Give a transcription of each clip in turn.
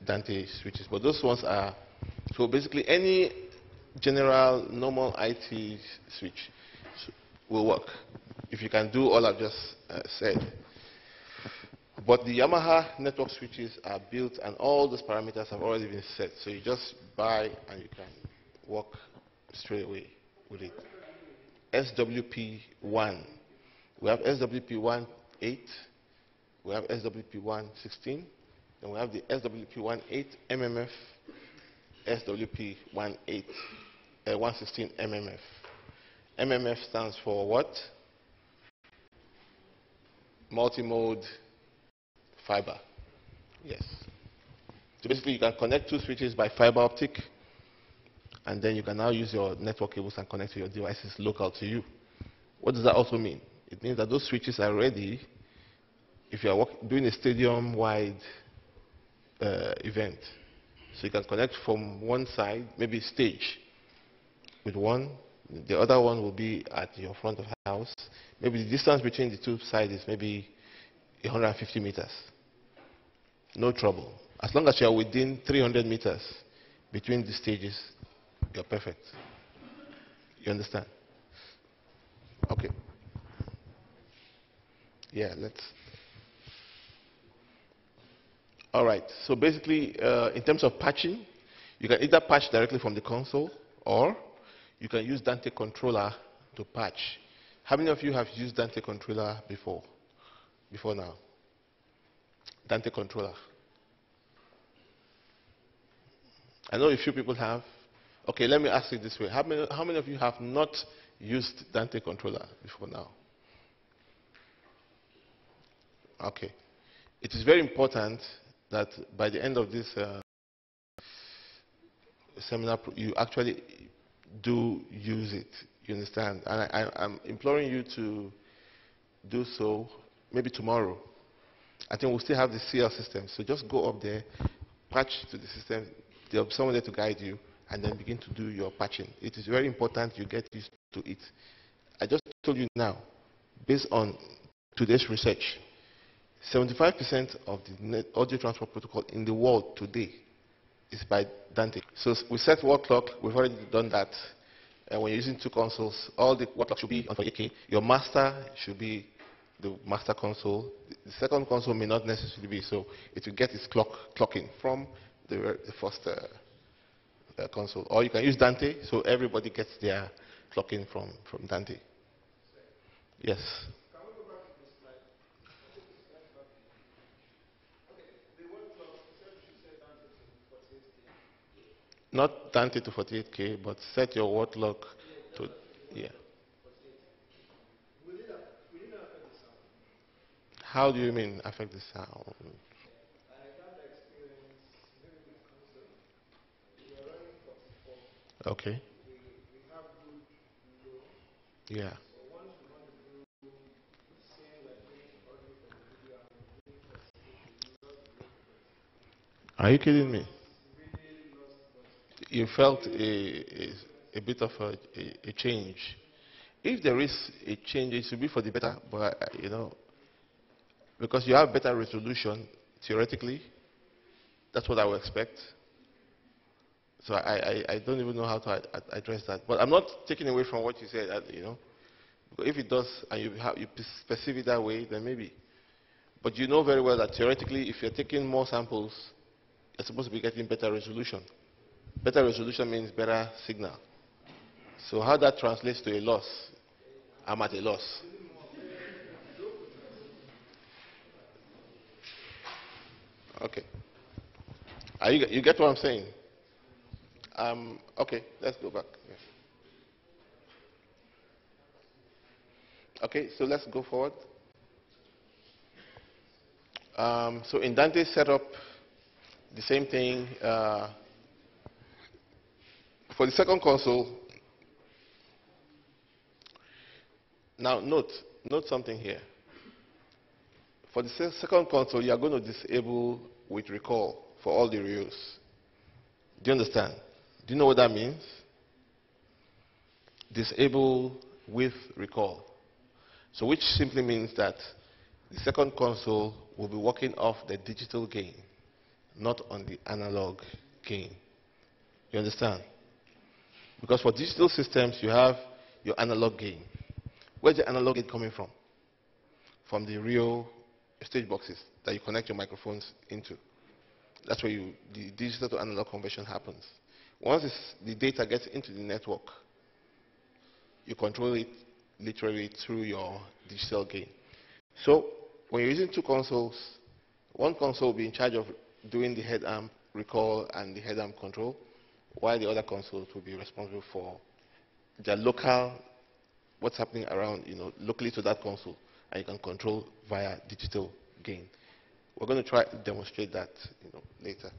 Dante switches, but those ones are, so basically any general normal IT switch will work if you can do all I've just said. But the Yamaha network switches are built and all those parameters have already been set. So you just buy and you can work straight away with it. SWP1. We have SWP18, we have SWP116, then we have the SWP18 MMF, SWP116 MMF. MMF stands for what? Multi-mode fiber. Yes. So basically you can connect two switches by fiber optic, and then you can now use your network cables and connect to your devices local to you. What does that also mean? It means that those switches are ready if you are doing a stadium-wide event. So you can connect from one side, maybe stage, with one. The other one will be at your front of house. Maybe the distance between the two sides is maybe 150 meters. No trouble. As long as you are within 300 meters between the stages, you're perfect. You understand? Okay. Yeah, let's. All right. So basically, in terms of patching, you can either patch directly from the console, or you can use Dante controller to patch. How many of you have used Dante controller before? Before now? Dante controller. I know a few people have. Okay, let me ask it this way. How many of you have not used Dante controller before now? Okay. It is very important that by the end of this seminar, you actually do use it. You understand? And I'm imploring you to do so maybe tomorrow. I think we'll still have the CL system. So just go up there, patch to the system. There'll be someone there to guide you, and then begin to do your patching. It is very important you get used to it. I just told you now, based on today's research, 75% of the audio transport protocol in the world today is by Dante. So we set word clock. We've already done that. And when you're using two consoles, all the word clock should be on 48K. Your master should be the master console. The second console may not necessarily be, so it will get its clocking from the first console. Or you can use Dante, so everybody gets their clocking from Dante. Yes? Not Dante to 48K, but set your word clock to, yeah. How do you mean affect the sound? Okay. Yeah. Are you kidding me? You felt a bit of a change. If there is a change, it should be for the better, but you know, because you have better resolution, theoretically, that's what I would expect. So I don't even know how to address that. But I'm not taking away from what you said, you know. Because if it does, and you perceive it that way, then maybe. But you know very well that theoretically, if you're taking more samples, you're supposed to be getting better resolution. Better resolution means better signal. So how that translates to a loss, I'm at a loss. Okay. You get what I'm saying? Okay, let's go back. Yeah. Okay, so let's go forward. So in Dante's setup, the same thing. For the second console, now note something here. For the second console, you are going to disable with recall for all the reels. Do you understand? Do you know what that means? Disable with recall. So which simply means that the second console will be working off the digital gain. not on the analog gain. You understand? Because for digital systems, you have your analog gain. Where's the analog gain coming from? From the real stage boxes that you connect your microphones into. That's where the digital to analog conversion happens. Once the data gets into the network, you control it literally through your digital gain. So when you're using two consoles, one console will be in charge of doing the head amp recall and the head amp control, while the other consoles will be responsible for the local, what's happening around, locally to that console, and you can control via digital gain. We're going to try to demonstrate that, later.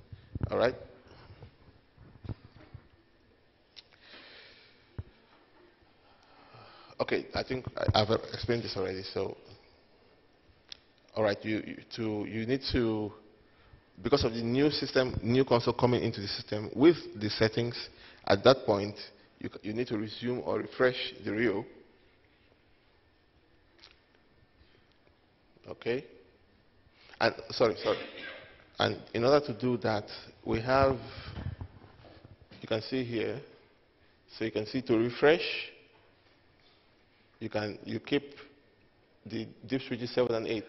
All right? Okay, I think I've explained this already. So, all right, you need to, because of the new system, new console coming into the system with the settings, at that point, you need to resume or refresh the reel. Okay? And sorry. And in order to do that, we have, you can see here, so you can see to refresh, you keep the dip switches 7 and 8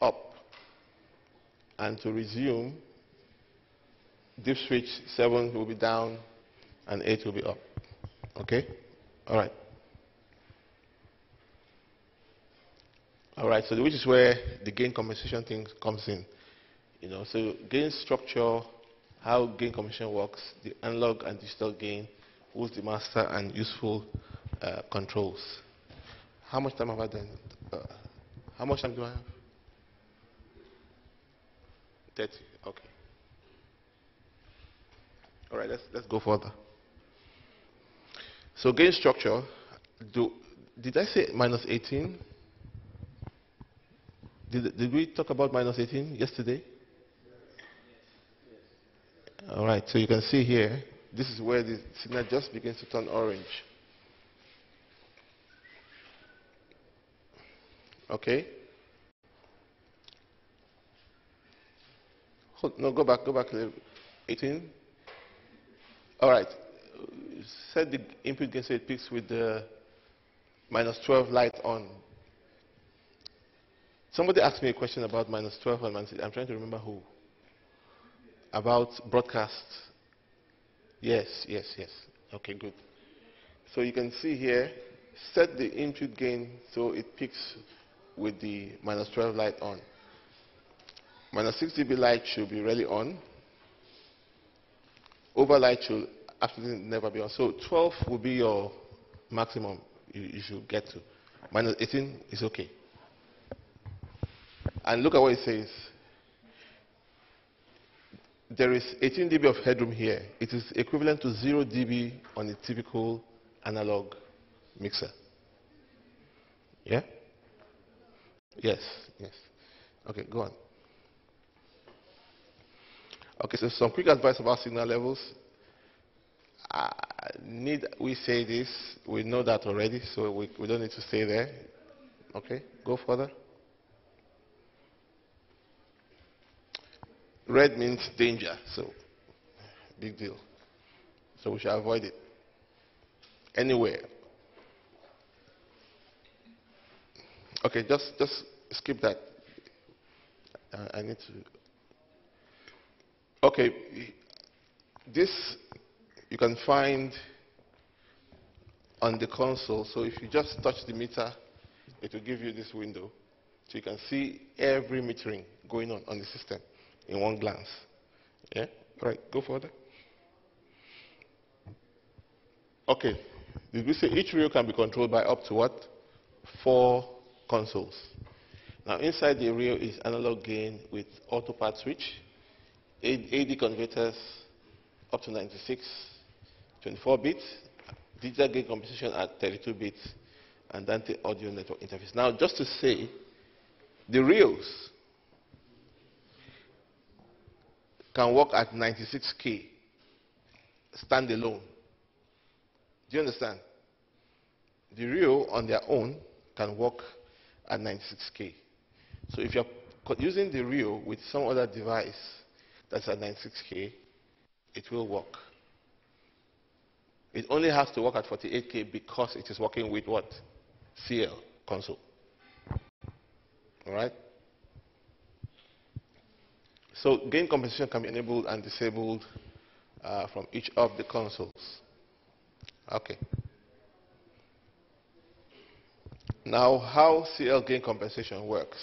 up. And to resume, dip switch 7 will be down and 8 will be up. Okay? All right. All right, so which is where the gain compensation thing comes in. So gain structure, how gain compensation works, the analog and digital gain, who's the master and useful controls. How much time have I done? How much time do I have? 30. Okay. All right, let's go further. So gain structure. Did I say minus 18? Did we talk about minus 18 yesterday? All right, so you can see here, this is where the signal just begins to turn orange. Okay? No, go back a little. 18? All right. Set the input gain so it peaks with the minus 12 light on. Somebody asked me a question about minus 12 and minus 8. I'm trying to remember who. About broadcast. Yes. Okay, good. So you can see here, set the input gain so it peaks with the minus 12 light on. Minus 6 dB light should be really on. Overlight should absolutely never be on. So 12 will be your maximum you should get to. Minus 18 is okay. And look at what it says. There is 18 dB of headroom here. It is equivalent to 0 dB on a typical analog mixer. Yeah? Yes. Okay, go on. Okay, so some quick advice about signal levels. Need we say this? We know that already, so we don't need to stay there. Okay, go further. Red means danger, so big deal. So we should avoid it. Anywhere. Okay, just skip that. I need to. Okay, this you can find on the console. So if you just touch the meter, it will give you this window. So you can see every metering going on the system in one glance. Yeah? All right, go further. Okay, did we say each reel can be controlled by up to what? 4 consoles. Now inside the reel is analog gain with auto part switch, AD converters up to 96, 24 bits, digital gain compensation at 32 bits, and Dante audio network interface. Now just to say, the reels can work at 96K standalone. Do you understand? The reel on their own can work at 96K. So if you're using the reel with some other device that's at 96K, it will work. It only has to work at 48K because it is working with what? CL console. All right? So gain compensation can be enabled and disabled from each of the consoles. Okay. Now, how CL gain compensation works.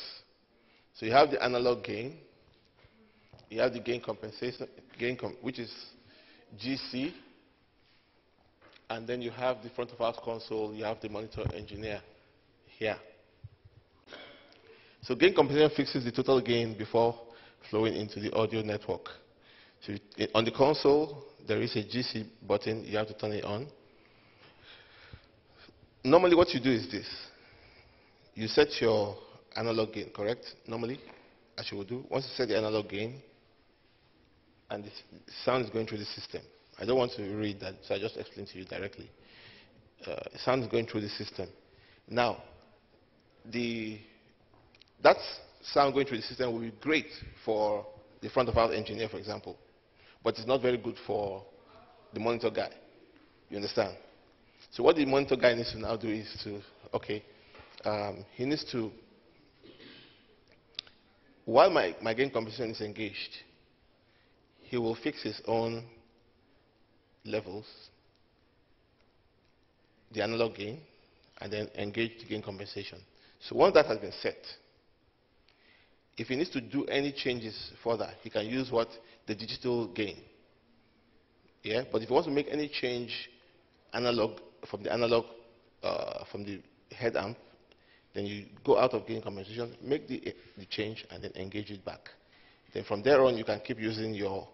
So you have the analog gain, you have the gain compensation, which is GC, and then you have the front of house console, you have the monitor engineer here. So gain compensation fixes the total gain before flowing into the audio network. So on the console, there is a GC button, you have to turn it on. Normally what you do is this. You set your analog gain, correct? Normally, as you would do. Once you set the analog gain, and the sound is going through the system. I don't want to read that, so I just explain to you directly. Sound is going through the system. Now, that sound going through the system will be great for the front of house engineer, for example, but it's not very good for the monitor guy. You understand? So what the monitor guy needs to now do is to, okay, he needs to, while my gain compensation is engaged, he will fix his own levels, the analog gain, and then engage the gain compensation. So once that has been set, if he needs to do any changes further, he can use what? The digital gain. Yeah? But if he wants to make any change analog, from the head amp, then you go out of gain compensation, make the change, and then engage it back. Then from there on, you can keep using your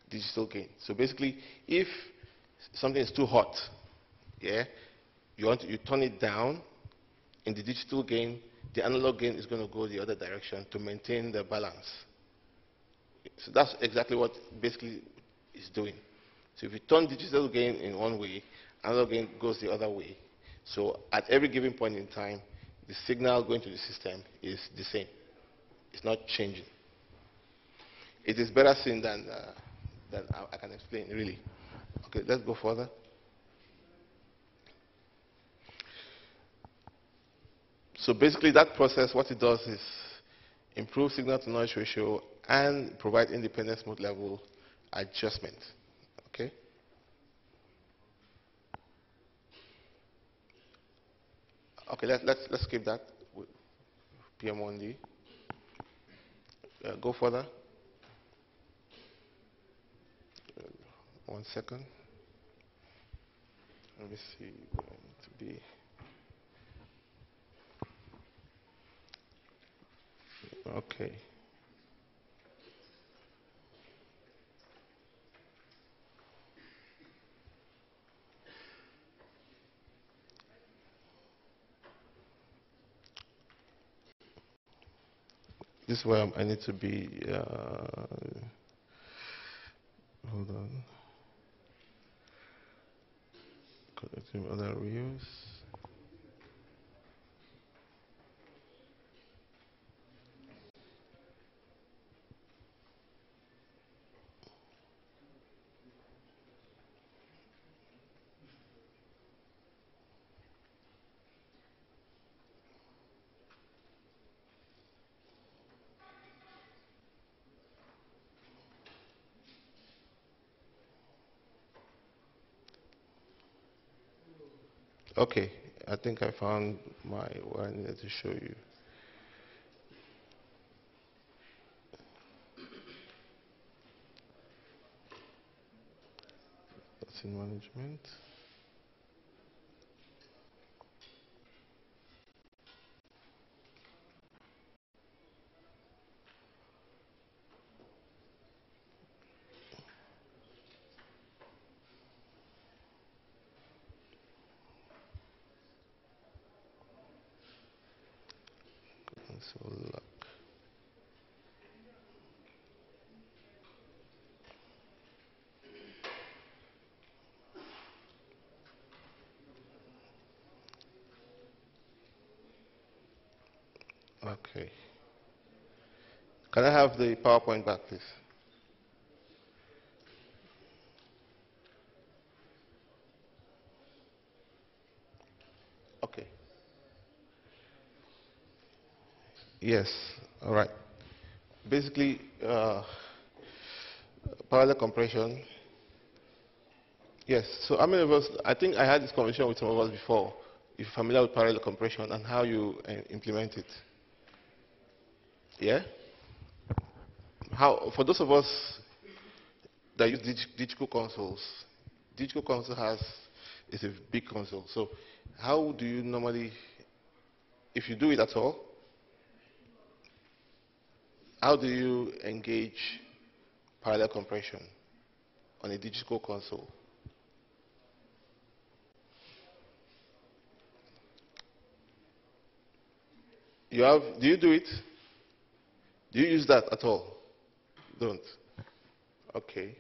digital gain. So basically, if something is too hot, yeah, you turn it down in the digital gain, the analog gain is going to go the other direction to maintain the balance. So that's exactly what basically is doing. So if you turn digital gain in one way, analog gain goes the other way. So at every given point in time, the signal going to the system is the same. It's not changing. It is better seen than I can explain, really. Okay, let's go further. So basically that process, what it does is improve signal to noise ratio and provide independent smooth level adjustment. Okay? Okay, let's skip that. PM1D. Go further. 1 second. Let me see where I need to be. Okay. This is where I need to be. Hold on. Connecting other reels. Okay, I think I found what I needed to show you. That's in management. Console lock. Okay. Can I have the PowerPoint back, please? Yes. All right. Basically, parallel compression. Yes. So how many of us? I think I had this conversation with some of us before. If you're familiar with parallel compression and how you implement it. Yeah. How for those of us that use digital consoles, digital console is a big console. So how do you normally, if you do it at all, how do you engage parallel compression on a digital console? Do you do it? Do you use that at all? Don't. Okay.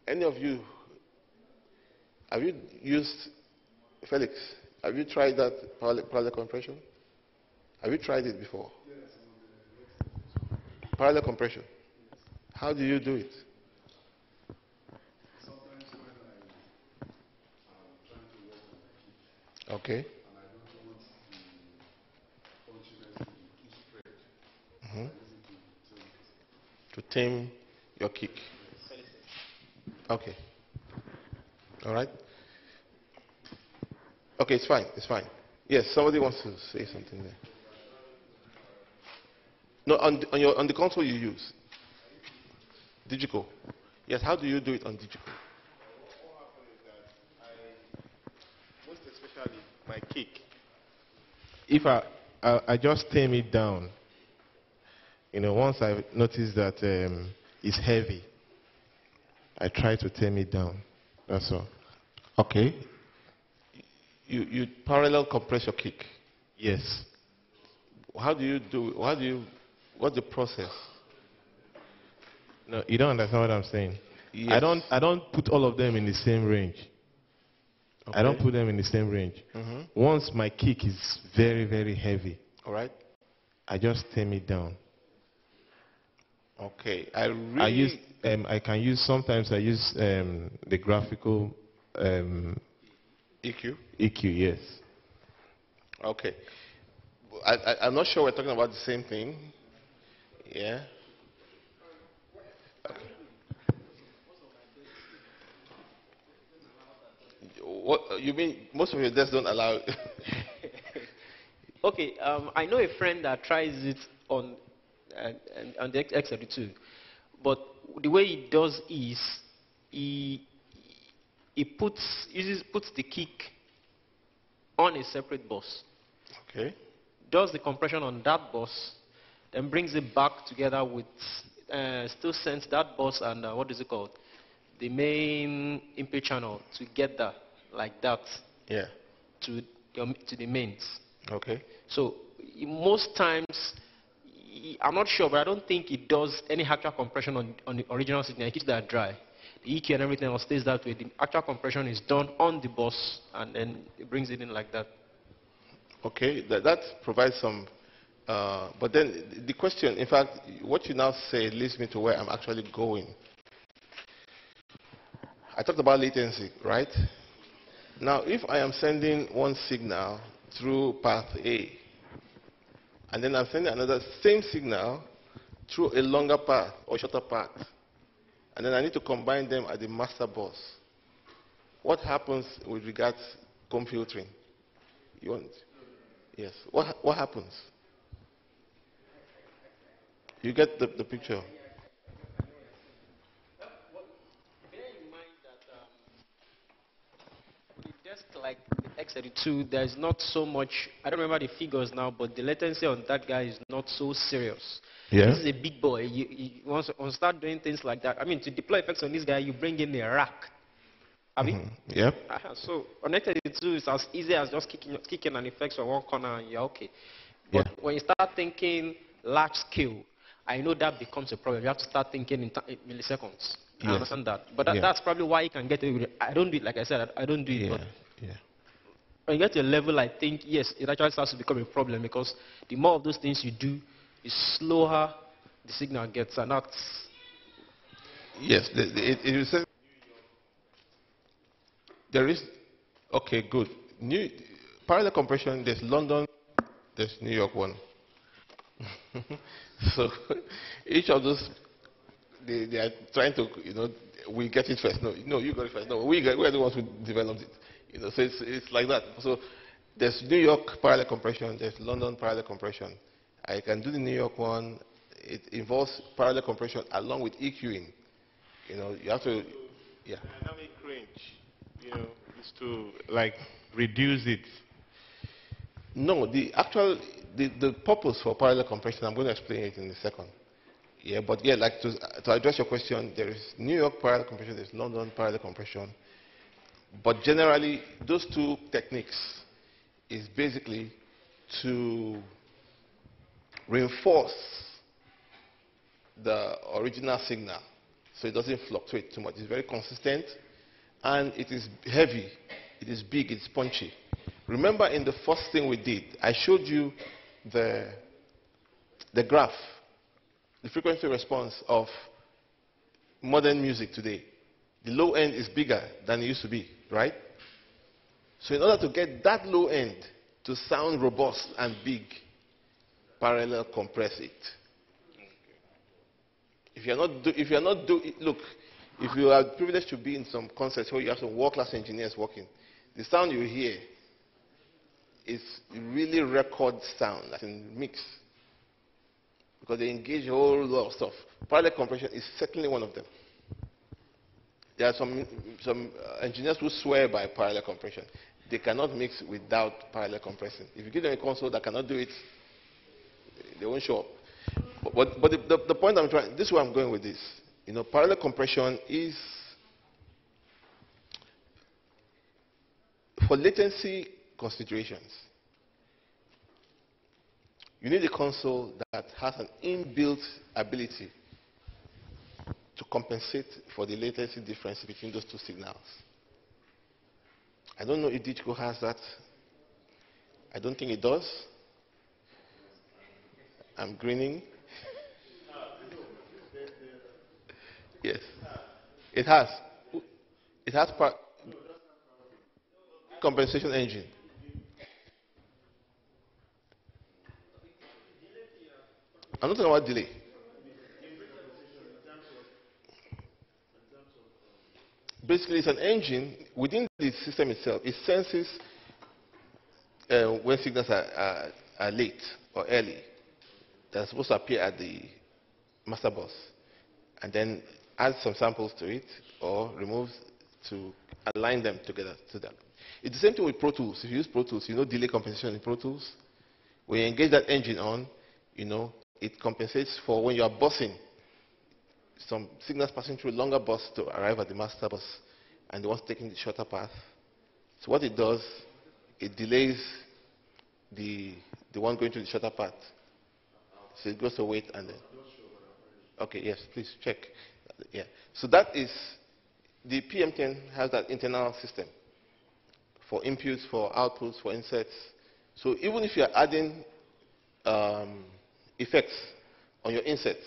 Any of you, have you used, Felix, have you tried that parallel compression? Have you tried it before? Parallel compression. How do you do it? Okay. Mhm. To tame your kick. Okay. All right. Okay, it's fine. It's fine. Yes, somebody wants to say something there. No, on the console you use. Digital. Yes, how do you do it on digital? Most especially my kick. If I just tame it down, once I notice that it's heavy, I try to tame it down. That's all. Okay. You parallel compress your kick. Yes. How do you do it? What's the process? No, you don't understand what I'm saying. Yes. I don't put all of them in the same range. Okay. I don't put them in the same range. Once my kick is very, very heavy, All right. I just tame it down. Okay. Sometimes I use the graphical EQ. EQ, yes. Okay. I'm not sure we're talking about the same thing. Yeah. Okay. What you mean? Most of your desks don't allow. Okay, I know a friend that tries it on on the X32, but the way he does is he puts the kick on a separate bus, Okay. does the compression on that bus, then brings it back together with still sends that bus and what is it called, the main input channel together like that Yeah. to the mains. Okay. So most times, I'm not sure, but I don't think it does any actual compression on the original signal. It keeps that dry. The EQ and everything else stays that way. The actual compression is done on the bus, and then it brings it in like that. Okay. That provides some. But then the question, in fact, what you now say leads me to where I'm actually going. I talked about latency, right? Now, if I am sending one signal through path A, and then I'm sending another same signal through a longer path or shorter path, and then I need to combine them at the master bus, what happens with regards to comb filtering? You want? Yes. What happens? You get the picture. Bear in mind that with a desk like the X32, there's not so much, I don't remember the figures now, but the latency on that guy is not so serious. Yeah. This is a big boy. Once you start doing things like that, I mean, to deploy effects on this guy, you bring in a rack. Yep. So on X32, it's as easy as just kicking an effect from one corner and you're okay. Yeah. But when you start thinking large scale, I know that becomes a problem. You have to start thinking in milliseconds. I Yes. understand that. But Yeah. that's probably why you can get away with it. I don't do it, like I said, I don't do it. Yeah. But Yeah. when you get to a level, I think, yes, it actually starts to become a problem because the more of those things you do, the slower the signal gets. And that's... Yes. It will say there is. Okay. Good. Parallel compression. There's London. There's New York one. So each of those, they are trying to, we get it first. No, no, you got it first. No, we're the ones who developed it. So it's like that. So there's New York parallel compression, there's London parallel compression. I can do the New York one. It involves parallel compression along with EQing. You have to, yeah. Dynamic range, is to like reduce it. No, the purpose for parallel compression, I'm going to explain it in a second. Yeah, but yeah, like to address your question, there is New York parallel compression, there's London parallel compression. But generally, those two techniques is basically to reinforce the original signal so it doesn't fluctuate too much. It's very consistent and it is heavy, it is big, it's punchy. Remember in the first thing we did, I showed you the graph, the frequency response of modern music today. The low end is bigger than it used to be, right? So in order to get that low end to sound robust and big, parallel compress it. If you are privileged to be in some concerts where you have some world-class engineers working, the sound you hear is really record sound, as in mix, because they engage a whole lot of stuff. Parallel compression is certainly one of them. There are some engineers who swear by parallel compression. They cannot mix without parallel compressing. If you give them a console that cannot do it, they won't show up. But the point I'm trying, this is where I'm going with this. Parallel compression is for latency considerations. You need a console that has an inbuilt ability to compensate for the latency difference between those two signals. I don't know if Digico has that. I don't think it does. I'm grinning. Yes. It has. It has compensation engine. I'm not talking about delay. Basically, it's an engine within the system itself. It senses when signals are late or early. They're supposed to appear at the master bus, and then adds some samples to it or removes to align them together to that. It's the same thing with Pro Tools. If you use Pro Tools, delay compensation in Pro Tools. When you engage that engine on, it compensates for when you are busing. Some signals passing through longer bus to arrive at the master bus, and the ones taking the shorter path. So what it does, it delays the one going to the shorter path. So it goes to wait and then. Okay, yes, please check. Yeah. So that is, the PM10 has that internal system for inputs, for outputs, for inserts. So even if you're adding effects on your inserts,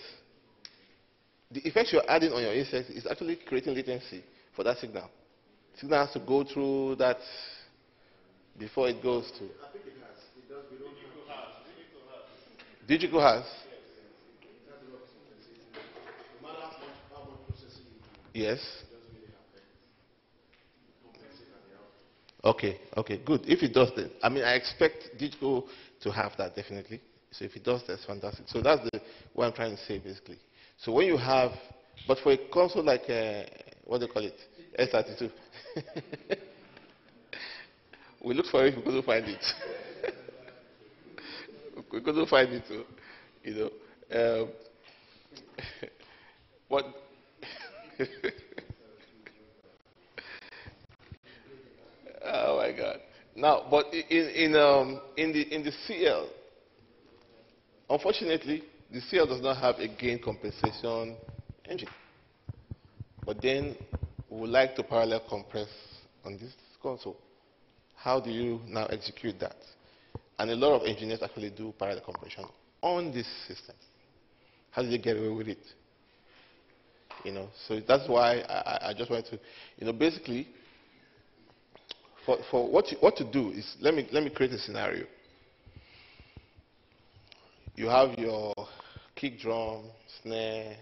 the effects you're adding on your inserts is actually creating latency for that signal. Signal has to go through that before it goes to. I think it has. It does. We don't have. Digital has. No matter how much processing you do, Yes. it doesn't really compensate at the output. Okay, good. If it does then, I expect Digital to have that definitely. So if it does, that's fantastic. So that's what I'm trying to say basically. So when you have, but for a console like, what do you call it? S32. We looked for it, we couldn't find it. We couldn't find it, what? Oh my God. Now, but in the CL, unfortunately, the CL does not have a gain compensation engine. But then we would like to parallel compress on this console. How do you now execute that? And a lot of engineers actually do parallel compression on this system. How do they get away with it? So that's why I just wanted to, basically, for what to do is, let me create a scenario. You have your kick drum, snare,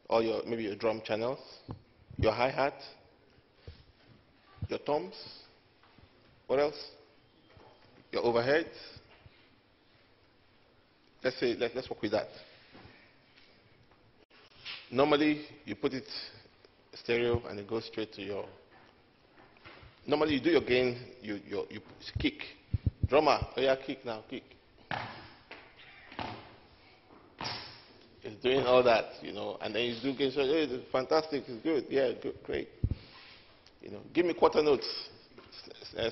or maybe your drum channels, your hi-hat, your toms, what else? Your overheads. Let's work with that. Normally, you put it stereo and it goes straight to your. Normally, you do your gain, you kick. Drummer, oh yeah, kick now, kick. It's doing all that, and then you do gain. So, hey, it's fantastic, it's good, yeah, good, great. Give me quarter notes,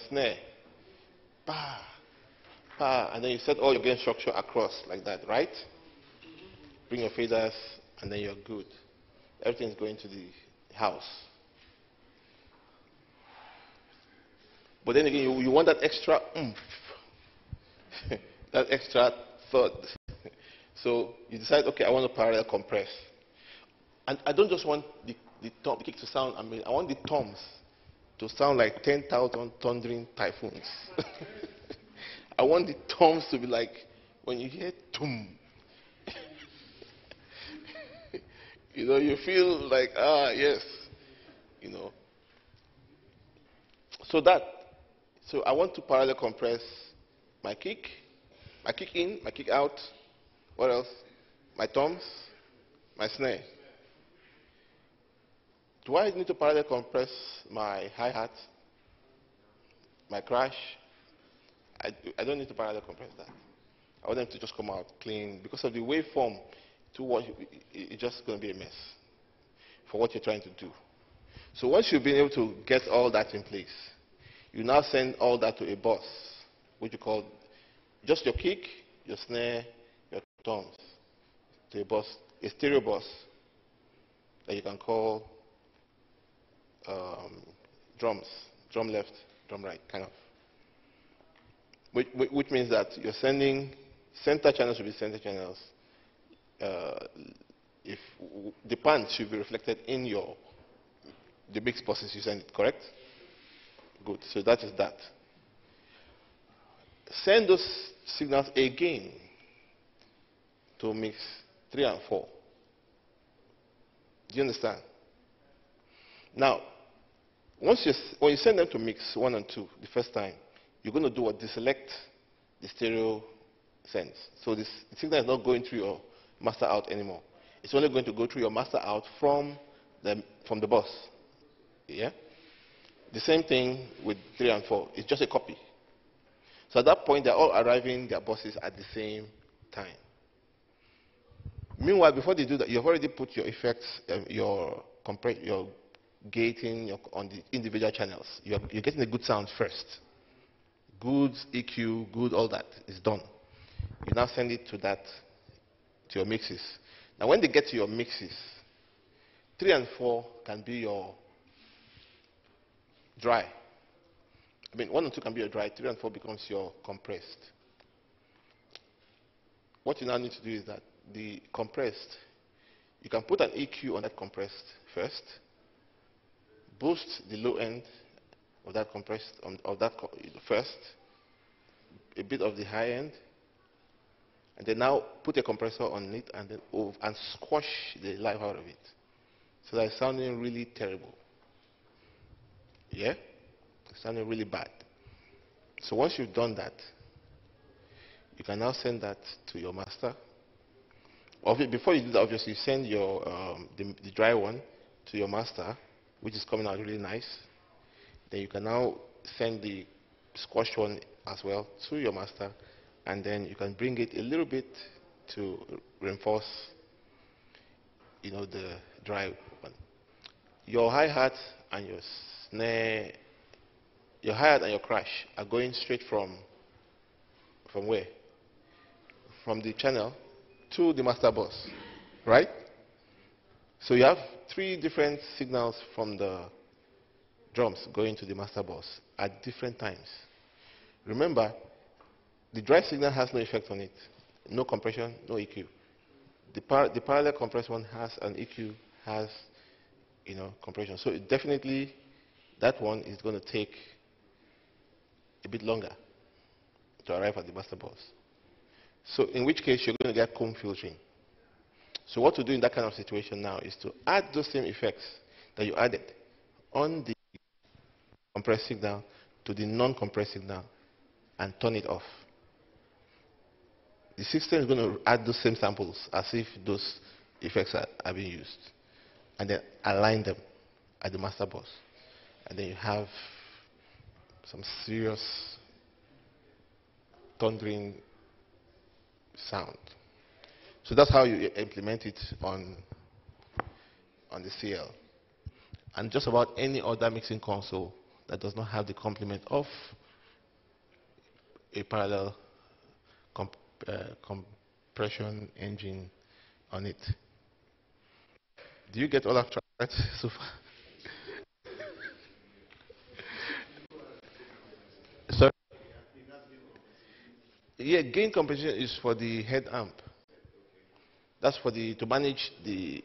snare, bah, bah, and then you set all your gain structure across like that, right? Bring your faders, and then you're good. Everything's going to the house. But then again, you want that extra oomph, that extra thud. So you decide, okay, I want to parallel compress. And I don't just want the kick to sound, I want the toms to sound like 10,000 thundering typhoons. I want the toms to be like, when you hear tum, you feel like, yes, So I want to parallel compress my kick in, my kick out. What else? My toms, my snare. Do I need to parallel compress my hi-hat, my crash? I don't need to parallel compress that. I want them to just come out clean. Because of the waveform, it's just going to be a mess for what you're trying to do. So once you've been able to get all that in place, you now send all that to a bus, which you call just your kick, your snare, your toms, to a bus, a stereo bus that you can call drums, drum left, drum right, kind of. Which means that you're sending center channels should be center channels. If the pan should be reflected in the mix buses you send it, correct? Good. So that is that. Send those signals again to mix 3 and 4. Do you understand? Now, when you send them to mix 1 and 2 the first time, you're going to do what? Deselect the stereo sends. So the signal is not going through your master out anymore. It's only going to go through your master out from the bus. Yeah? The same thing with 3 and 4. It's just a copy. So at that point, they're all arriving their buses at the same time. Meanwhile, before they do that, you've already put your effects, your gating on the individual channels. You're getting a good sound first. Good EQ, good, all that is done. You now send it to your mixes. Now, when they get to your mixes, 3 and 4 can be your dry. 1 and 2 can be your dry, 3 and 4 becomes your compressed. What you now need to do is that the compressed, you can put an EQ on that compressed first, boost the low end of that compressed, first, a bit of the high end, and then now put a compressor on it and squash the life out of it. So that it's sounding really terrible. Yeah? It's sounding really bad. So once you've done that, you can now send that to your master. Before you do that, obviously, you send your the dry one to your master, which is coming out really nice. Then you can now send the squashed one as well to your master, and then you can bring it a little bit to reinforce, the dry one. Your hi-hat and your snare, your hi-hat and your crash are going straight from where? From the channel to the master bus, right? So you have 3 different signals from the drums going to the master bus at different times. Remember, the dry signal has no effect on it. No compression, no EQ. The parallel compressed one has an EQ, has compression. So definitely that one is going to take a bit longer to arrive at the master bus. So in which case you're going to get comb filtering. So what to do in that kind of situation now is to add those same effects that you added on the compressed signal to the non-compressed signal and turn it off. The system is going to add those same samples as if those effects are being used, and then align them at the master bus. And then you have some serious thundering sound. So that's how you implement it on the CL. And just about any other mixing console that does not have the complement of a parallel compression engine on it. Do you get all of that so far? Sorry? Yeah, gain compensation is for the head amp. That's for to manage the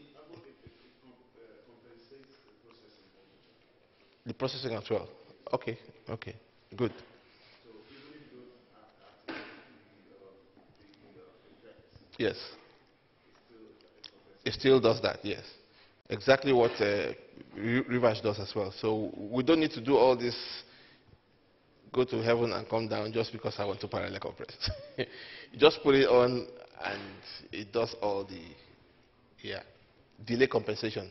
processing as well. Okay, okay, good. Yes. It still does that, yes. Exactly what Reverse does as well. So we don't need to do all this, go to heaven and come down just because I want to parallel compress. You just put it on and it does all the, yeah, delay compensation.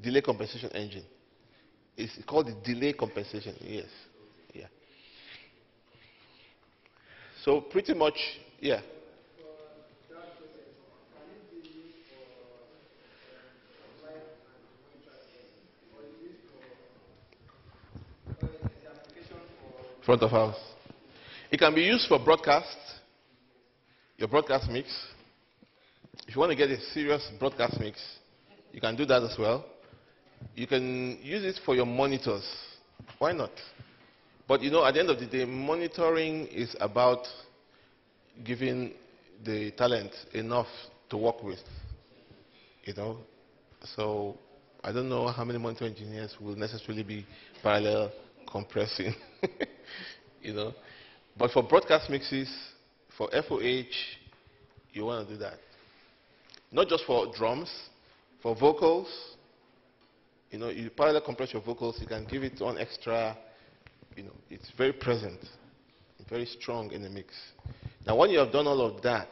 Delay compensation engine. It's called the delay compensation, yes. Yeah. So pretty much, yeah. Front of house. It can be used for broadcast, your broadcast mix. If you want to get a serious broadcast mix, you can do that as well. You can use it for your monitors. Why not? But you know, at the end of the day, monitoring is about giving the talent enough to work with. You know, so I don't know how many monitor engineers will necessarily be parallel compressing. You know, but for broadcast mixes, for FOH, you want to do that. Not just for drums, for vocals. You know, you parallel compress your vocals, you can give it one extra, you know, it's very present, very strong in the mix. Now, when you have done all of that,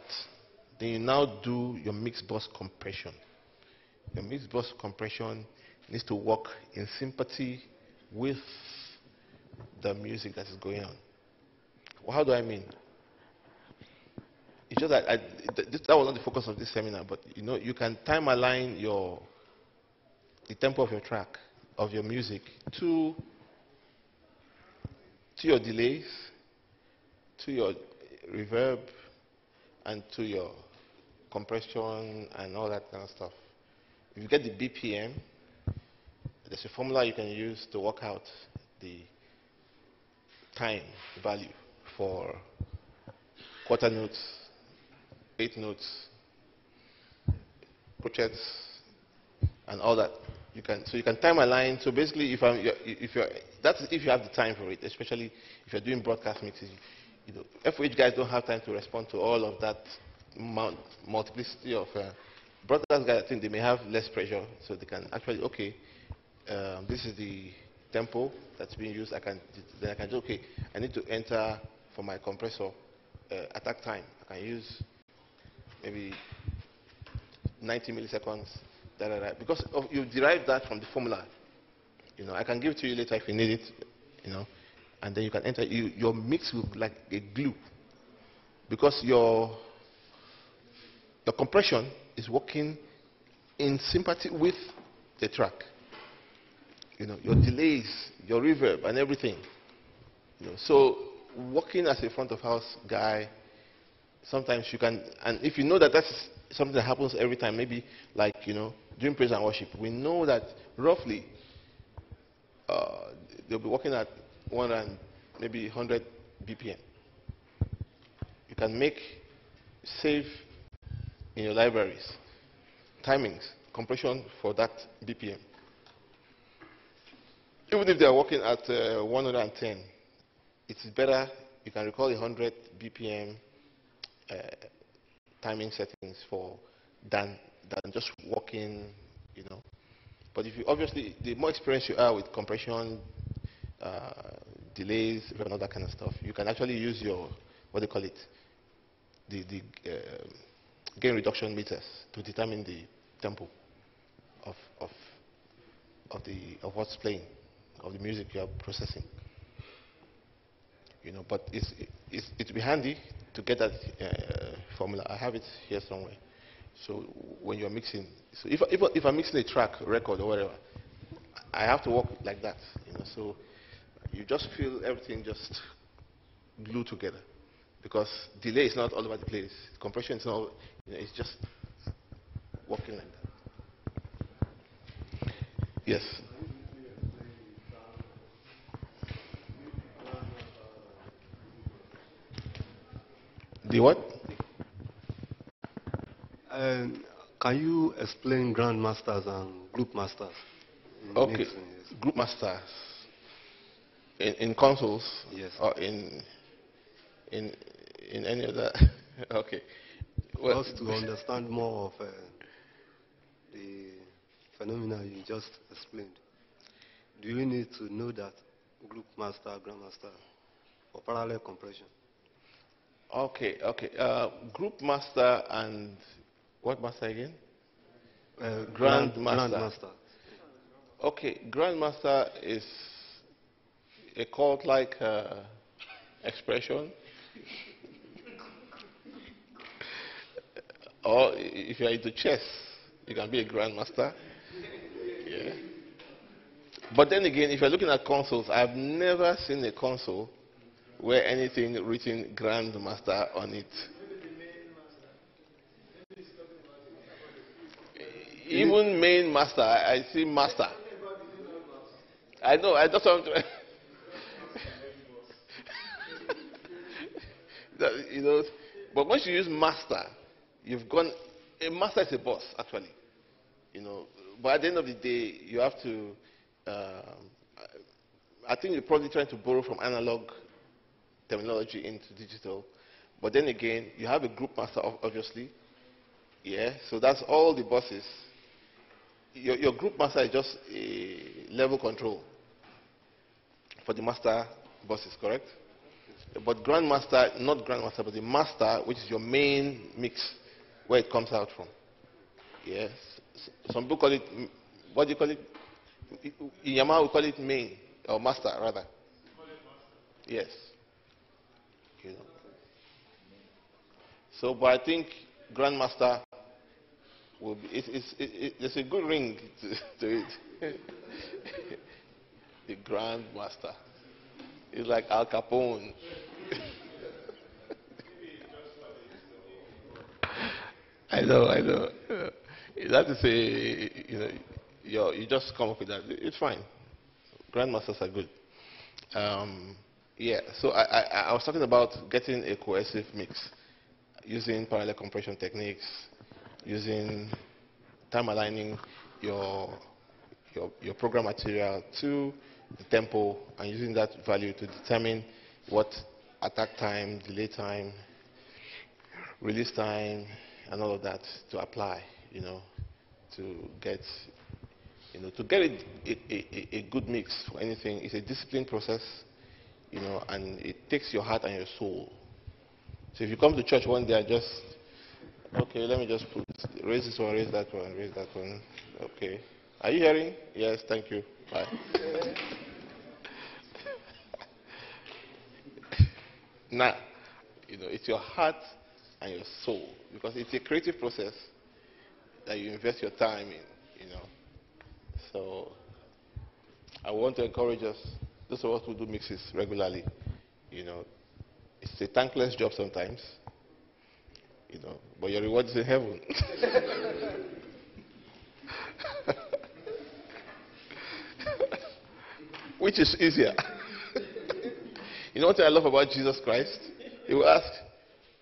then you now do your mix bus compression. Your mix bus compression needs to work in sympathy with the music that is going on. Well, how do I mean? It's just that that was not the focus of this seminar, but you know, you can time align the tempo of your track, of your music, to your delays, to your reverb, and to your compression and all that kind of stuff. If you get the BPM, there's a formula you can use to work out the time value for quarter notes, 8 notes, crotchets, and all that. So you can time align. So basically, that's if you have the time for it, especially if you're doing broadcast mixes. You know, FOH guys don't have time to respond to all of that multiplicity of broadcast guys. I think they may have less pressure, so they can actually, okay, this is the tempo that's being used. Then I can do, okay, I need to enter for my compressor attack time. I can use maybe 90 milliseconds, because you derive that from the formula. You know, I can give it to you later if you need it. You know, and then you can enter. Your mix will be like a glue, because your compression is working in sympathy with the track. You know, your delays, your reverb, and everything. You know, so working as a front of house guy, sometimes you can, and if you know that that's something that happens every time, maybe like, you know, during praise and worship, we know that roughly they'll be working at maybe 100 BPM. You can save in your libraries timings, compression for that BPM. Even if they are working at 110, it is better, you can recall 100 BPM, uh, timing settings for than just walking, you know. But if you obviously, the more experience you are with compression, uh, delays, and all that kind of stuff, you can actually use your, what do you call it, the gain reduction meters to determine the tempo of of of what's playing, of the music you are processing. You know, but it'd be handy to get that formula. I have it here somewhere. So when you're mixing, so if I'm mixing a track, record, or whatever, I have to work like that. You know, so you just feel everything just glued together, because delay is not all over the place. Compression is not, you know, it's just working like that. Yes. The what? And can you explain grandmasters and group masters? Okay. Mixing, yes. Group masters in consoles, Yes. or in any other. Okay. Well, Just to understand more of the phenomena you just explained, do you need to know that group master, grandmaster for parallel compression? okay, okay. Group master and what master again? Grandmaster. Grandmaster. Okay, grandmaster is a cult-like expression. Or if you're into chess, you can be a grandmaster. Yeah. But then again, if you're looking at consoles, I've never seen a console where anything written grandmaster on it. Even main master, I see master. I know, I just want to. You know, but once you use master, you've gone. A master is a boss, actually. You know, but at the end of the day, you have to. I think you're probably trying to borrow from analog terminology into digital, but then again, you have a group master, obviously. Yeah, so that's all the bosses. Your group master is just a level control for the master bosses, correct? But grandmaster, not grandmaster, but the master, which is your main mix, where it comes out from. Yes. Some people call it, what do you call it? In Yamaha, we call it main, or master, rather. Yes. You know. So, but I think grandmaster will be, there's a good ring to it. The grandmaster. It's like Al Capone. I know, I know. That is a, you just come up with that. It's fine. Grandmasters are good. Yeah, so I was talking about getting a cohesive mix using parallel compression techniques, using time aligning your, your program material to the tempo, and using that value to determine what attack time, delay time, release time, and all of that to apply, you know, to get, to get a good mix for anything. It's a disciplined process, you know, and it takes your heart and your soul. So if you come to church one day and just, okay, let me just raise this one, raise that one, raise that one. Okay. Are you hearing? Yes, thank you. Bye. Now, it's your heart and your soul, because it's a creative process that you invest your time in, So I want to encourage us, those of us who do mixes regularly, it's a thankless job sometimes, but your reward is in heaven. Which is easier? You know what I love about Jesus Christ? He will ask,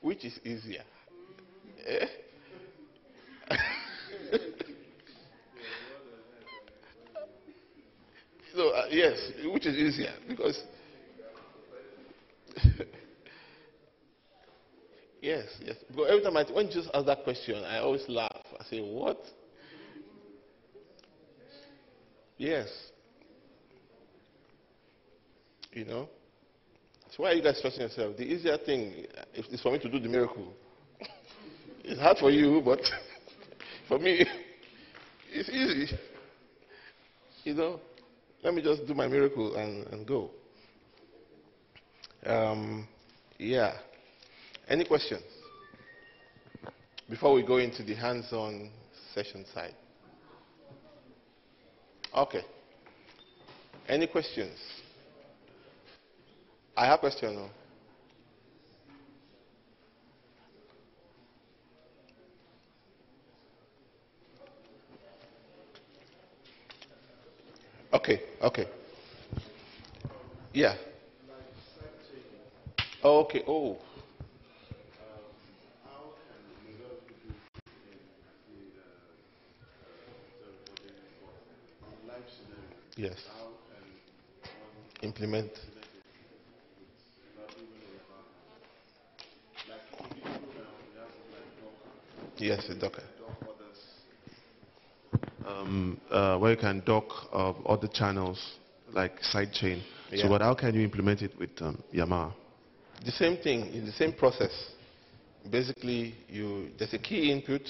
which is easier? Eh? So, yes, which is easier? Because, yeah, Yes, yes. Because every time when you just ask that question, I always laugh. I say, what? Yes. You know? So why are you guys stressing yourself? The easier thing is for me to do the miracle. It's hard for you, but for me, it's easy. You know? Let me just do my miracle and go. Yeah. Any questions? Before we go into the hands-on session side. Okay. Any questions? I have a question. No? Okay, okay. Yeah. Oh, okay. Oh. Yes. Implement. Yes, a Docker. Where you can dock other channels like sidechain. So, Yeah. but how can you implement it with Yamaha? The same thing, in the same process. Basically, there's a key input.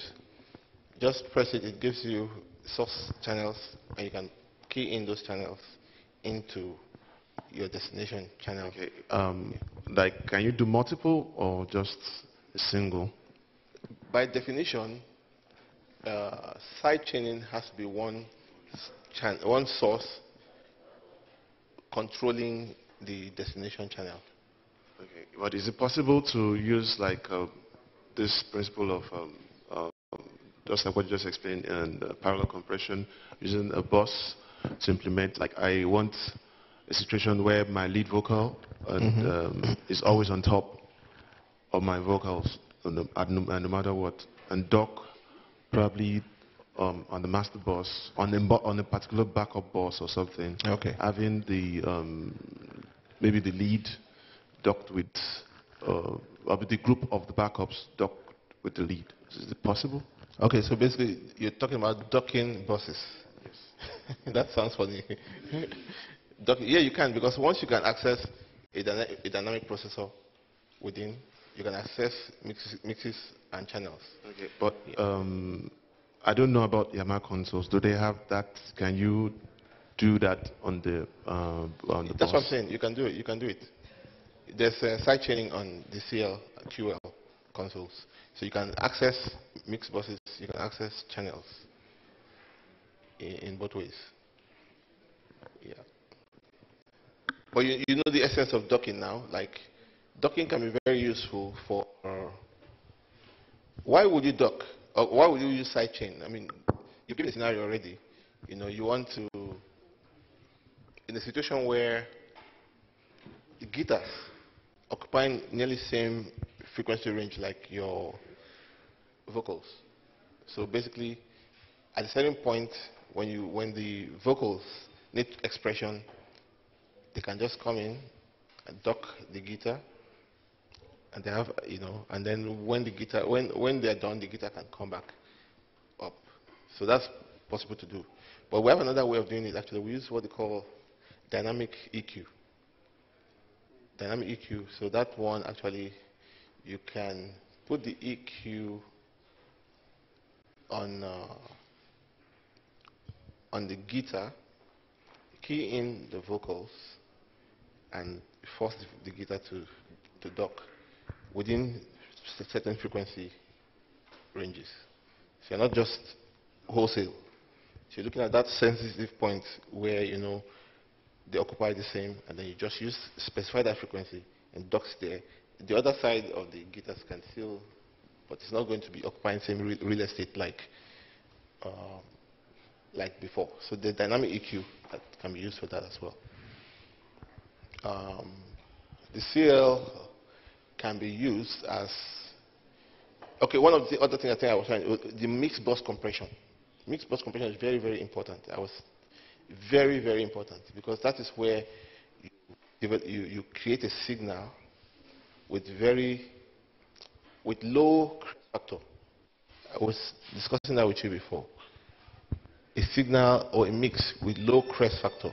Just press it. It gives you source channels, and you can key in those channels into your destination channel. Okay. Like, can you do multiple or just a single? By definition, side chaining has to be one source controlling the destination channel. Okay. But is it possible to use like this principle of just like what you just explained and parallel compression using a bus to implement? Like, I want a situation where my lead vocal is always on top of my vocals, no matter what, and dock probably on the master bus, on a particular backup bus or something, Okay. having the maybe the lead docked with the group of the backups docked with the lead. Is it possible? Okay, so basically, you're talking about docking buses. Yes. That sounds funny. Yeah, you can, because once you can access a dynamic processor within, you can access mixes and channels. Okay, but I don't know about Yamaha consoles. Do they have that? Can you do that on the That's bus? what I'm saying. You can do it. You can do it. There's side chaining on the CL, QL consoles. So you can access mix buses, you can access channels in both ways. Yeah. But you know the essence of docking now. Like, docking can be very useful for. Why would you dock? Or why would you use sidechain? I mean, you give a scenario already. You know, you want to, in a situation where the guitars occupying nearly same frequency range like your vocals. So basically, at a certain point, when the vocals need expression, they can just come in and dock the guitar, and they have, and then when they're done, the guitar can come back up. So that's possible to do. But we have another way of doing it. Actually, we use what they call dynamic EQ. Dynamic EQ. So that one actually, you can put the EQ on the guitar, key in the vocals, and force the guitar to dock within certain frequency ranges. So you're not just wholesale. So you're looking at that sensitive point where they occupy the same, and then you just specify that frequency and docks there. The other side of the guitars can still, but it's not going to be occupying same real estate like before. So the dynamic EQ that can be used for that as well. The CL can be used as, okay, one of the other things I think I was trying, the mixed bus compression. Mixed bus compression is very, very important. Very, very important, because that is where you create a signal with very with low crest factor. I was discussing that with you before. A signal or a mix with low crest factor.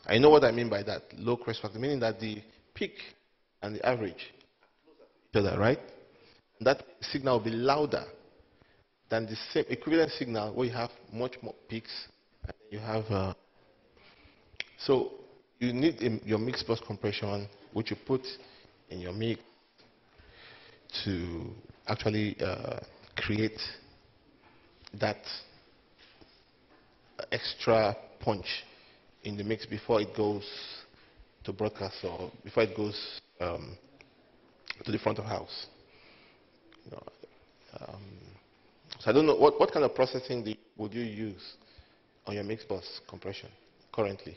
I know what I mean by that, low crest factor, meaning that the peak and the average each other, right? That signal will be louder than the same equivalent signal where you have much more peaks and you have so you need your mix bus compression, which you put in your mix to actually create that extra punch in the mix before it goes to broadcast or before it goes to the front of house. You know, so I don't know what kind of processing would you use on your mix bus compression currently?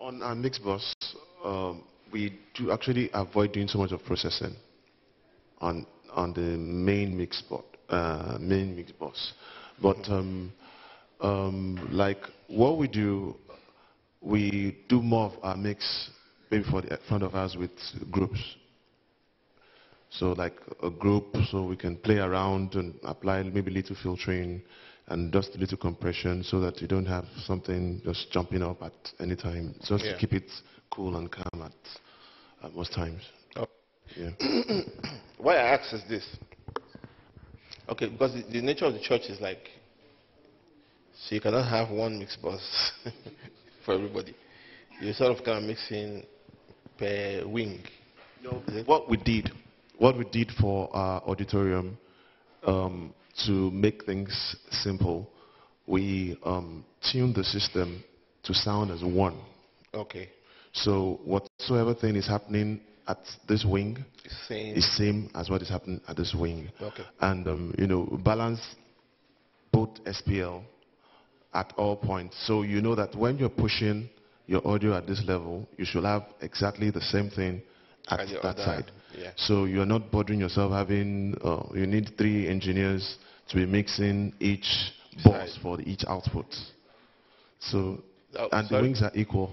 On our mix bus, we do actually avoid doing so much of processing on the main mix bus. But like what we do more of our mix maybe for the front of house with groups. So like a group, so we can play around and apply maybe little filtering and just a little compression so that you don't have something just jumping up at any time. Just to keep it cool and calm at most times. Oh. Yeah. Why I ask is this. Okay, because the nature of the church is like, so you cannot have one mix bus for everybody. You sort of kind of mixing per wing. No, what we did for our auditorium, to make things simple, we tuned the system to sound as one. Okay. So whatsoever thing is happening at this wing is same as what is happening at this wing. Okay. And you know, balance both SPL at all points. So you know that when you're pushing your audio at this level, you should have exactly the same thing at that side. Yeah. So you're not bothering yourself having, you need 3 engineers to be mixing each bus for each output. So, and the wings are equal.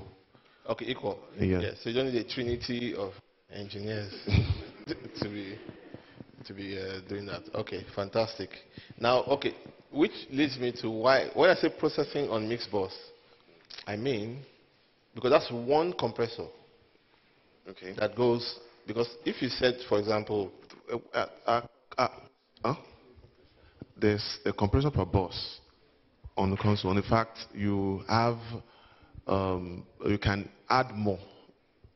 Okay, equal. Yeah. So you don't need a trinity of engineers to be doing that. Okay, fantastic. Now, okay, which leads me to why, when I say processing on mix bus, I mean, because that's one compressor. Okay. That goes, because if you said, for example, there's a compressor per bus on the console. In fact, you have, you can add more.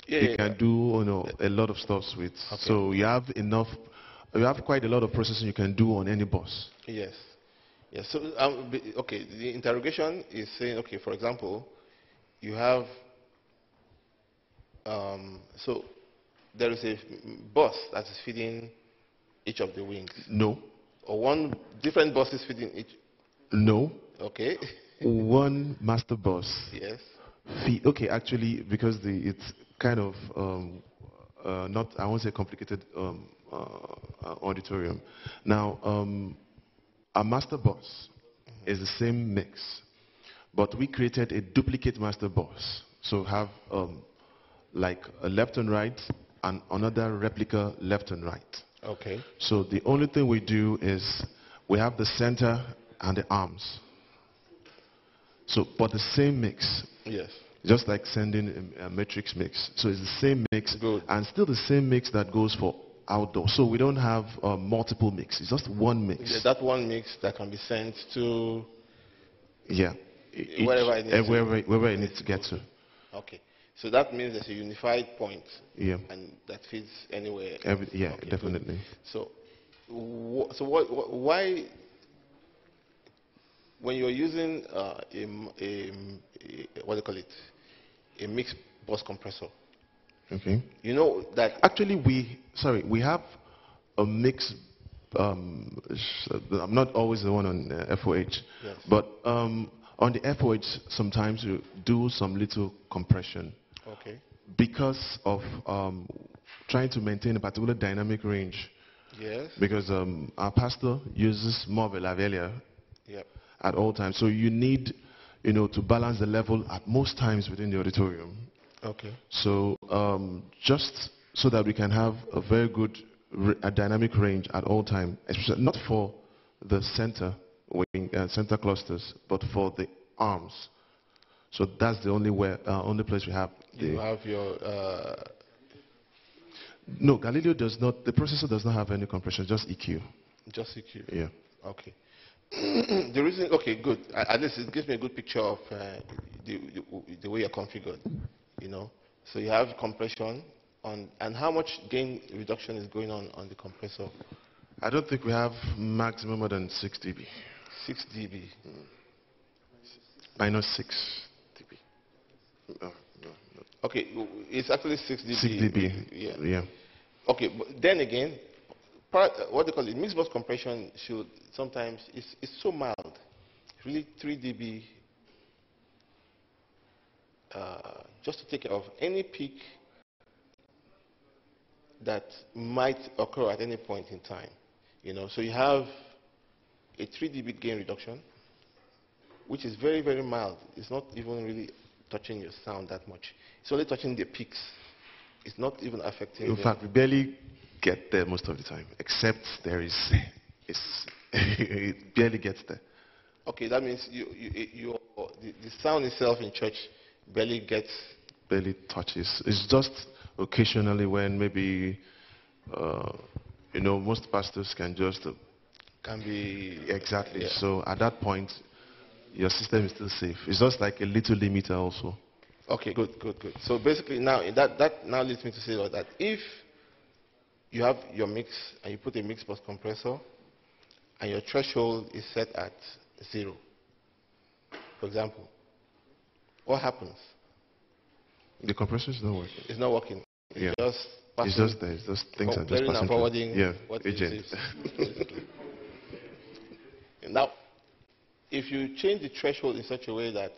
You can do a lot of stuff with. Okay. So you have enough, you have quite a lot of processing you can do on any bus. Yes. Yes. So, okay, the interrogation is saying, okay, for example, you have, so there is a bus that is feeding each of the wings. No. Or one different bus is feeding each. No. Okay. One master bus. Yes. Okay, actually, because it's kind of not, I won't say complicated auditorium. Now, a master bus is the same mix, but we created a duplicate master bus. So have like a left and right and another replica left and right. Okay. So the only thing we do is we have the center and the arms. So, but the same mix. Yes. Just like sending a matrix mix. So it's the same mix. Good. And still the same mix that goes for outdoor. So we don't have multiple mixes. It's just one mix. Yeah, that one mix that can be sent to. Yeah. Wherever it needs wherever it needs to get to. Okay. So that means there's a unified point. Yeah. And that fits anywhere. Yeah, okay, definitely. Good. So why, when you're using what do you call it, a mixed bus compressor? Okay. You know that actually we have a mix. I'm not always the one on FOH, yes. But on the FOH sometimes you do some little compression. Okay. Because of trying to maintain a particular dynamic range. Yes. Because our pastor uses more of a lavalier yep. at all times. So you need to balance the level at most times within the auditorium. Okay. So just so that we can have a very good a dynamic range at all time, especially not for the center wing, center clusters, but for the arms. So that's the only place we have. You have your No, Galileo does not. The processor does not have any compression, just EQ. just EQ. Yeah. Okay. The reason, okay, good. At least it gives me a good picture of the way you're configured. So you have compression on, and how much gain reduction is going on the compressor? I don't think we have maximum more than 6 dB. 6 dB. Minus 6 dB. No, no, no. Okay, it's actually 6 dB. 6 dB. Yeah. Okay, but then again, what they call it, mixed bus compression should sometimes, it's so mild, really 3 dB, just to take care of any peak that might occur at any point in time. So you have a 3 dB gain reduction, which is very, very mild. It's not even really touching your sound that much. It's only touching the peaks. It's not even affecting. In fact, we barely get there most of the time, except there is, it barely gets there. Okay, that means the sound itself in church barely gets. Barely touches. It's just occasionally when maybe, most pastors can just. Can be. Exactly. Yeah. So at that point, your system is still safe. It's just like a little limiter also. Okay, good. So basically now, that now leads me to say that if you have your mix and you put a mix bus compressor and your threshold is set at 0, for example, what happens? The compressor is not working. It's not working. Yeah. It's just there. It's just things are just clearing passing and forwarding. through. Yeah. What Agent. Now, if you change the threshold in such a way that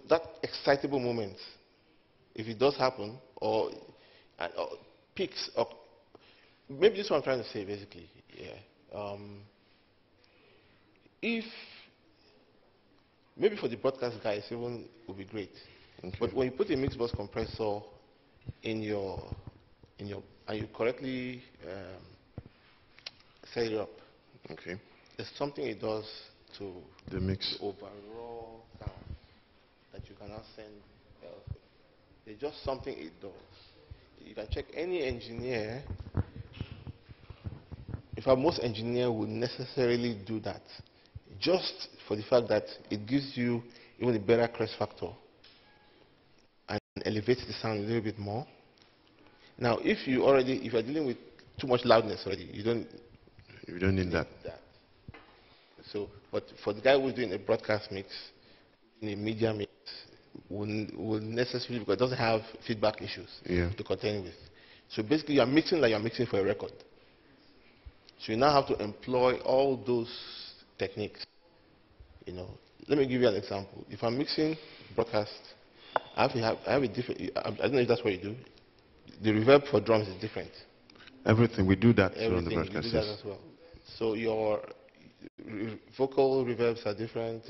that excitable moment, if it does happen, or peaks, or maybe this is what I'm trying to say basically. Yeah. If maybe for the broadcast guys, even would be great. Okay. But when you put a mixed bus compressor in your and you correctly set it up, Okay. there's something it does to The mix. the overall sound that you cannot send elsewhere. There's just something it does. You can check any engineer. In fact, most engineers would necessarily do that, just for the fact that it gives you even a better crest factor and elevates the sound a little bit more. Now, if you're dealing with too much loudness already, you don't need that. So, but for the guy who's doing a broadcast mix, in a media mix, will necessarily, because it doesn't have feedback issues to contend with. So basically, you're mixing like you're mixing for a record. So you now have to employ all those techniques. Let me give you an example. If I'm mixing broadcast, I have a different. I don't know if that's what you do. The reverb for drums is different. Everything we do that on the Everything broadcast. you do that as well. So your vocal reverbs are different.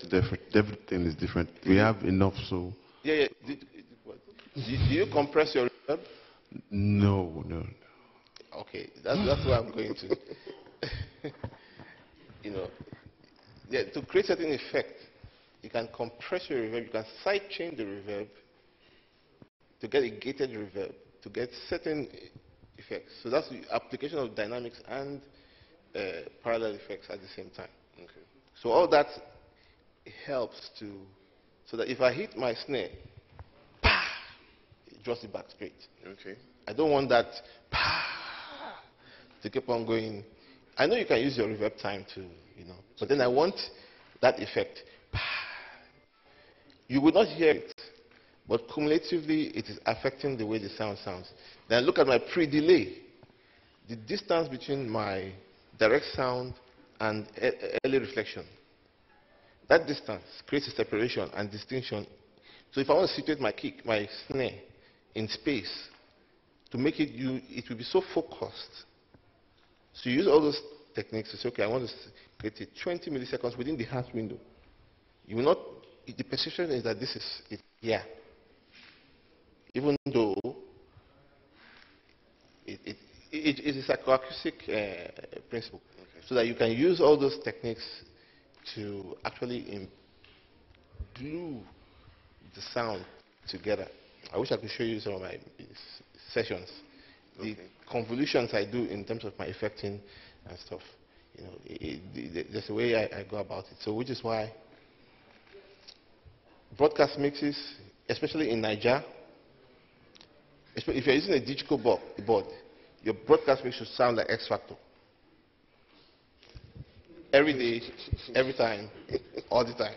Everything is different. We have enough, so. Yeah. Do you compress your reverb? No. Okay, that's where I'm going to. To create certain effect, you can compress your reverb, you can side chain the reverb to get a gated reverb, to get certain effects. So that's the application of dynamics and parallel effects at the same time. Okay. So all that helps so that if I hit my snare, it draws it back straight. Okay. I don't want that to keep on going. I know you can use your reverb time to, but then I want that effect. You would not hear it, but cumulatively it is affecting the way the sound sounds. Then look at my pre-delay. The distance between my direct sound and early reflection. That distance creates a separation and distinction. So if I want to situate my kick, my snare in space, to make it, it will be so focused. So you use all those techniques to say, okay, I want to create it 20 milliseconds within the harsh window. You will not, the perception is that this is it here. Even though it is a psychoacoustic principle. Okay. So that you can use all those techniques to actually glue the sound together. I wish I could show you some of my sessions. Okay. The convolutions I do in terms of my effecting and stuff. You know, there's a way I go about it. So which is why broadcast mixes, especially in Nigeria, if you're using a digital board, your broadcast mix should sound like X Factor. Every day, every time, all the time.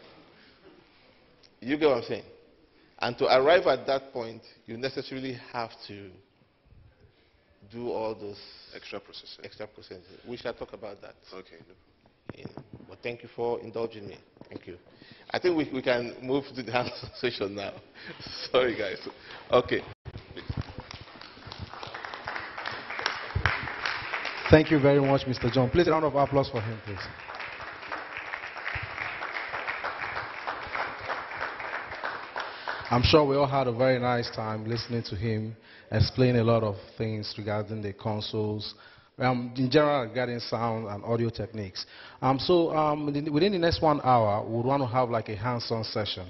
You get what I'm saying? And to arrive at that point, you necessarily have to do all those extra processing. We shall talk about that. Okay. You know, but thank you for indulging me. Thank you. I think we can move to the answer session now. Sorry, guys. Okay. Thank you very much, Mr. John. Please, a round of applause for him, please. I'm sure we all had a very nice time listening to him explain a lot of things regarding the consoles, in general regarding sound and audio techniques. Within the next 1 hour, we would want to have like a hands-on session,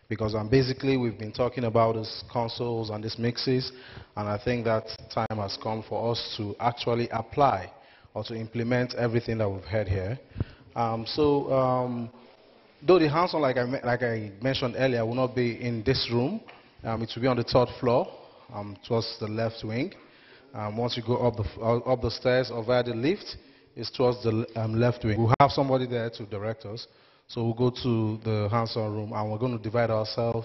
because basically we've been talking about these consoles and these mixes, and I think that time has come for us to actually apply or to implement everything that we've heard here. Though the hands-on, like I mentioned earlier, will not be in this room, it will be on the 3rd floor, towards the left wing. Once you go up the stairs or via the lift, it's towards the left wing. We'll have somebody there to direct us. So we'll go to the hands-on room, and we're going to divide ourselves